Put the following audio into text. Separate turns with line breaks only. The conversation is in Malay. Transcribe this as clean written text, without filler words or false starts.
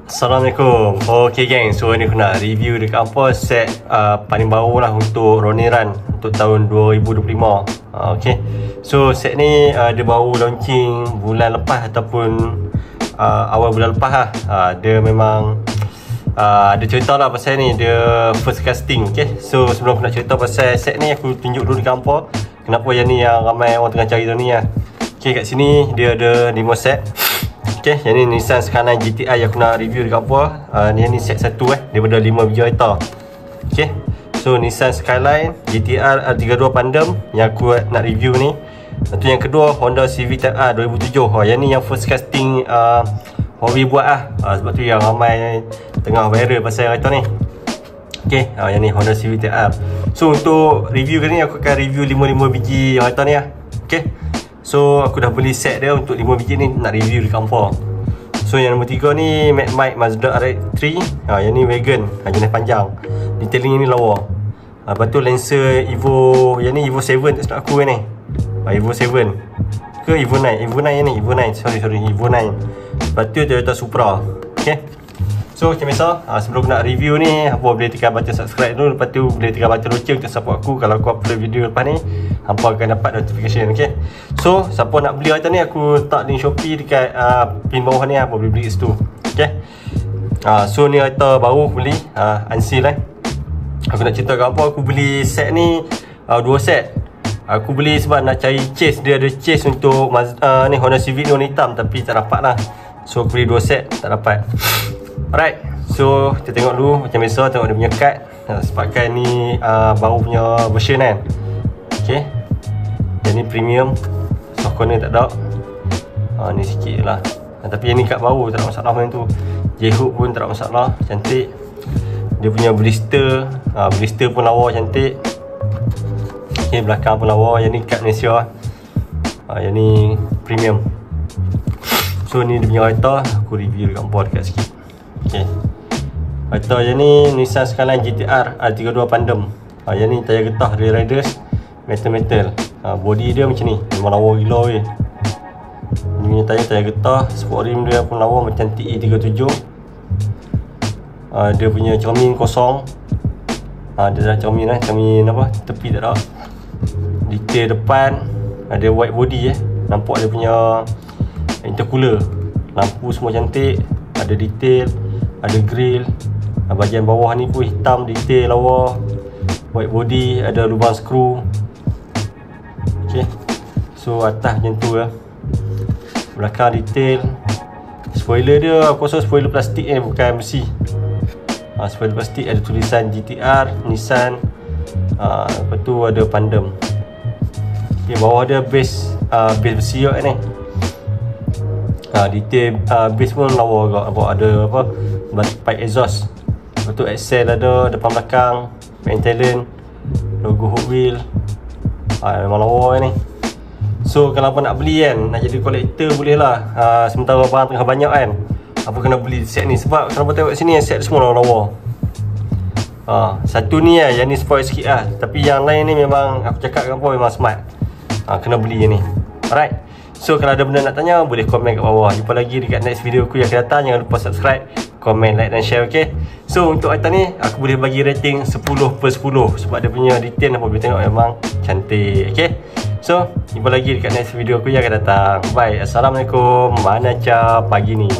Assalamualaikum. Okay gang, so ni aku nak review dekat apa set paling baru lah untuk Roniran untuk tahun 2025. Okay, so set ni dia baru launching bulan lepas ataupun awal bulan lepas lah. Dia memang ada cerita lah pasal ni, dia first casting. Okay, so sebelum aku nak cerita pasal set ni, aku tunjuk dulu dekat apa kenapa yang ni yang ramai orang tengah cari tahun ni lah. Okay, kat sini dia ada 5 set. Okay, yang ni Nissan Skyline GTR yang aku nak review dekat apa. Ni set 1 daripada 5 biji kereta. Okay, so Nissan Skyline GTR R32 Pandem yang aku nak review ni. Lepas tu yang kedua Honda Civic Type R 2007. Yang ni yang first casting Hobi buat lah. Sebab tu yang ramai tengah viral pasal kereta ni. Okay, yang ni Honda Civic Type R. So untuk review kali ni aku akan review 5 biji kereta ni lah. Okay, so aku dah beli set dia untuk 5 biji ni nak review dekat Ampa. So yang nombor 3 ni Mike Mazda RX-3. Yang ni wagon, jenis panjang. Detailing ni lawa. Lepas tu Lancer Evo, yang ni Evo 7 tak silap aku ni. Evo 7 ke Evo 9? Evo 9 yang ni, Evo 9. Sorry, Evo 9. Lepas tu Toyota Supra. Okay, so macam biasa, sebelum aku nak review ni, hampa boleh tekan button subscribe dulu. Lepas tu boleh tekan button loceng untuk support aku. Kalau aku upload video lepas ni, hampa akan dapat notification. Okay, so siapa nak beli kereta ni, aku letak link Shopee dekat pin bawah ni. Hampa boleh beli kat situ. Okay, so ni kereta baru aku beli, unseal Aku nak cerita kat apa, aku beli set ni 2 set. Aku beli sebab nak cari chase. Dia ada chase untuk ni Honda Civic ni warna hitam, tapi tak dapat lah. So aku beli 2 set, tak dapat. Alright, so kita tengok dulu. Macam biasa, tengok dia punya card. Sebabkan ni baru punya version kan. Okay, yang ni premium, soft corner tak ada. Ni sikit lah. Tapi yang ni card baru, tak ada masalah macam tu. J-hook pun tak ada masalah, cantik. Dia punya blister, blister pun lawa, cantik. Okay, belakang pun lawa. Yang ni card Malaysia. Yang ni premium. So ni dia punya kereta, aku review dekat Ampa dekat sikit. Okay, kereta yang ni Nissan Skyline GTR R32 Pandem. Yang ni tayar getah Rear Riders, metal. Body dia macam ni, memang lawa gila weh. Ni punya tayar getah. Sport rim dia pun lawa macam TE37. Dia punya cermin kosong. Dia dah cermin cermin apa, tepi tak ada. Detail depan ada white body nampak dia punya intercooler. Lampu semua cantik, ada detail, ada grill. Bahagian bawah ni pun hitam, detail lawa. White body, ada lubang skru. Okay, so atas macam tu lah. Belakang detail. Spoiler dia, aku rasa spoiler plastik bukan besi. Spoiler plastik, ada tulisan GTR, Nissan. Lepas tu ada Pandem. Okay, bawah dia base besi ni. Detail base pun lawa agak. Ada apa, pipe exhaust. Lepas tu axle ada, depan belakang, main talent, logo Hot Wheel. Memang lawa ni. So kalau apa nak beli kan, nak jadi kolektor boleh lah. Sementara barang tengah banyak kan, apa kena beli set ni. Sebab kalau tengok sini set semua lawa. Satu ni yang ni spoil sikit lah. Tapi yang lain ni memang aku cakap kan apa, memang smart. Kena beli yang ni. Alright, so kalau ada benda nak tanya, boleh komen kat bawah. Jumpa lagi dekat next video aku yang akan datang. Jangan lupa subscribe, komen, like dan share. Okay, so untuk item ni aku boleh bagi rating 10/10 sebab dia punya detail apa boleh tengok memang cantik. Okay, so jumpa lagi dekat next video aku yang akan datang. Bye, Assalamualaikum. Mana pagi ni.